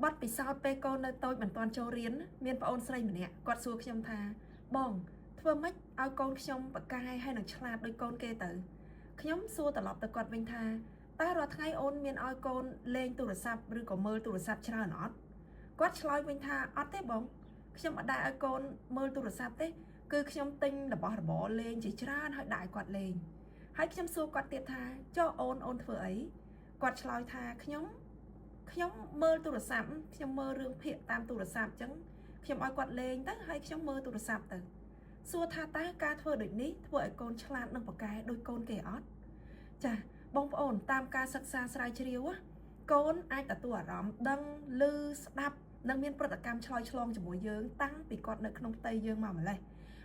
បាត់ពិសោធន៍ពេលកូននៅតូចមិនទាន់ចូលរៀនមានប្អូនស្រីម្នាក់គាត់សួរខ្ញុំថាបងធ្វើម៉េចឲ្យកូនខ្ញុំបកាយហើយនឹងឆ្លាតដូចកូនគេទៅខ្ញុំសួរត្រឡប់ទៅគាត់វិញថាតើរាល់ថ្ងៃអូនមានឲ្យកូនលេងទូរស័ព្ទឬក៏មើលទូរស័ព្ទច្រើនអត់គាត់ឆ្លើយវិញថាអត់ទេបងខ្ញុំអត់ដែរឲ្យកូនមើលទូរស័ព្ទទេគឺខ្ញុំទិញរបស់របរលេងជាច្រើនហើយដាក់ឲ្យគាត់លេងហើយខ្ញុំសួរគាត់ទៀតថាចុះអូនធ្វើអីគាត់ឆ្លើយថាខ្ញុំមើលទូរស័ព្ទខ្ញុំមើលរឿងភាគតាមទូរស័ព្ទអញ្ចឹងខ្ញុំឲ្យគាត់លេងទៅហើយខ្ញុំមើលទូរស័ព្ទទៅសួរថាតើការធ្វើដូចនេះធ្វើឲ្យកូនឆ្លាតនិងប៉កែដូចកូនគេអត់ចាបងប្អូនតាមការសិក្សាស្រាវជ្រាវកូនអាចទទួលអារម្មណ៍ដឹងឮស្ដាប់និងមានប្រតិកម្មឆ្លើយឆ្លងជាមួយយើងតាំងពីគាត់នៅក្នុងផ្ទៃយើងមកម្លេះ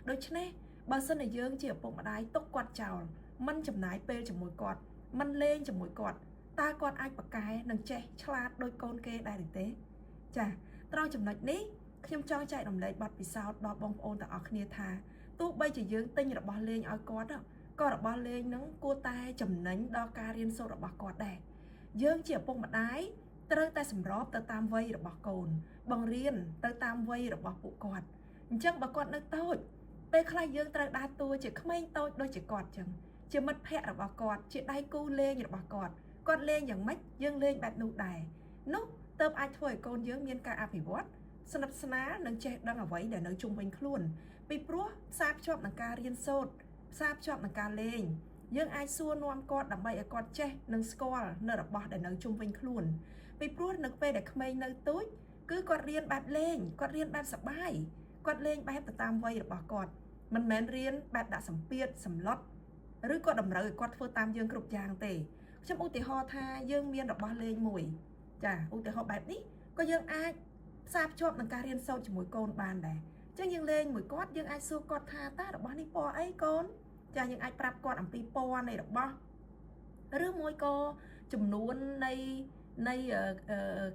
ដូច្នេះបើសិនជាយើងជាឪពុកម្ដាយទុកគាត់ចោលមិនចំណាយពេលជាមួយគាត់មិនលេងជាមួយគាត់តើគាត់អាចប៉កែនិងចេះឆ្លាតដូចកូនគេដែរឬទេចាត្រង់ចំណុចនេះខ្ញុំចង់ចែករំលែកបទពិសោធន៍ដល់បងប្អូនទាំងអស់គ្នាថាទោះបីជាយើងទិញរបស់លេងឲ្យគាត់ក៏របស់លេងហ្នឹងគួរតែចំណេញដល់ការរៀនសូត្ររបស់គាត់ដែរយើងជាឪពុកម្ដាយត្រូវតែសម្របទៅតាមវ័យរបស់កូនបង្រៀនទៅតាមវ័យរបស់ពួកគាត់អញ្ចឹងបើគាត់នៅតូចពេលខ្លះយើងត្រូវដើរតួជាក្មេងតូចដូចជាគាត់អញ្ចឹងជាមិត្តភ័ក្តិរបស់គាត់ជាដៃគូលេងរបស់គាត់លេងយ៉ាងម៉េចយើងលេងបែបនោះដែរនោះទើបអាចធ្វើឲ្យកូនយើងមានការអភិវឌ្ឍស្និទ្ធស្នាលនិងចេះដឹងអ្វីដែលនៅជុំវិញខ្លួនពីព្រោះផ្សារភ្ជាប់នឹងការរៀនសូត្រផ្សារភ្ជាប់នឹងការលេងយើងអាចសួរនាំគាត់ដើម្បីឲ្យគាត់ចេះនិងស្គាល់នៅរបស់ដែលនៅជុំវិញខ្លួនពីព្រោះនៅពេលដែលក្មេងនៅទូចគឺគាត់រៀនបែបលេងគាត់រៀនបែបសប្បាយគាត់លេងបែបទៅតាមវ័យរបស់គាត់មិនមែនរៀនបែបដាក់សម្ពាធសម្លុតឬក៏តម្រូវឲ្យគាត់ធ្វើតាមយើងគ្រប់យ៉ាងទេខ្ញុំឧទាហរណ៍ថាយើងមានរបស់លេងមួយចាឧទាហរណ៍បែបនេះក៏យើងអាចផ្សារភ្ជាប់នឹងការរៀនសូត្រជាមួយកូនបានដែរអញ្ចឹងយើងលេងមួយគាត់យើងអាចសួរគាត់ថាតើរបស់នេះពណ៌អីកូនចាយើងអាចប្រាប់គាត់អំពីពណ៌នៃរបស់ឬមួយក៏ចំនួននៃ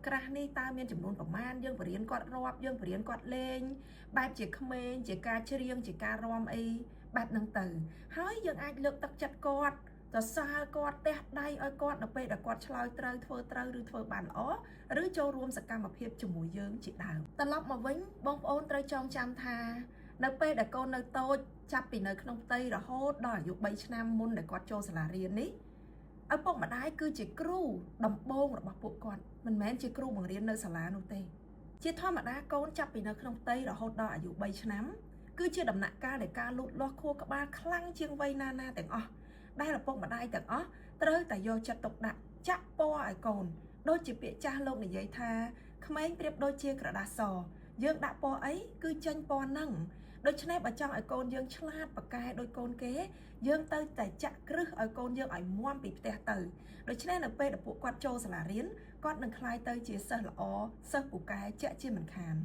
ក្រាស់នេះតើមានចំនួនប្រមាណយើងបរៀនគាត់រាប់យើងបរៀនគាត់លេងបែបជាក្មេងជាការច្រៀងជាការរាំអីបែបហ្នឹងទៅហើយយើងអាចលើកទឹកចិត្តគាត់សរសើរគាត់ទះដៃឲ្យគាត់នៅពេលដែលគាត់ឆ្លើយត្រូវធ្វើត្រូវឬធ្វើបានល្អឬចូលរួមសកម្មភាពជាមួយយើងជាដើមត្រឡប់មកវិញបងប្អូនត្រូវចងចាំថានៅពេលដែលកូននៅតូចចាប់ពីនៅក្នុងផ្ទៃរហូតដល់អាយុ3ឆ្នាំមុនដែលគាត់ចូលសាលារៀននេះឪពុកម្ដាយគឺជាគ្រូដំបូងរបស់ពួកគាត់មិនមែនជាគ្រូបង្រៀននៅសាលានោះទេជាធម្មតាកូនចាប់ពីនៅក្នុងផ្ទៃរហូតដល់អាយុ3ឆ្នាំគឺជាដំណាក់កាលនៃការលូតលាស់ខួរក្បាលខ្លាំងជាងវ័យណាទាំងអស់ដែលឪពុកម្ដាយទាំងអស់ត្រូវតែយកចិត្តទុកដាក់ចាក់ពណ៌ឲ្យកូនដូចជាពាក្យចាស់លោកនិយាយថាក្មេងប្រៀបដូចជាក្រដាសសយើងដាក់ពណ៌អីគឺចេញពណ៌ហ្នឹងដូច្នេះបើចង់ឲ្យកូនយើងឆ្លាតប៉កែដូចកូនគេយើងទៅតែចាក់គ្រឹះឲ្យកូនយើងឲ្យមាំពីផ្ទះទៅដូច្នេះនៅពេលដែលពួកគាត់ចូលសាលារៀនគាត់នឹងក្លាយទៅជាសិស្សល្អសិស្សពូកែជាក់ជាមិនខាន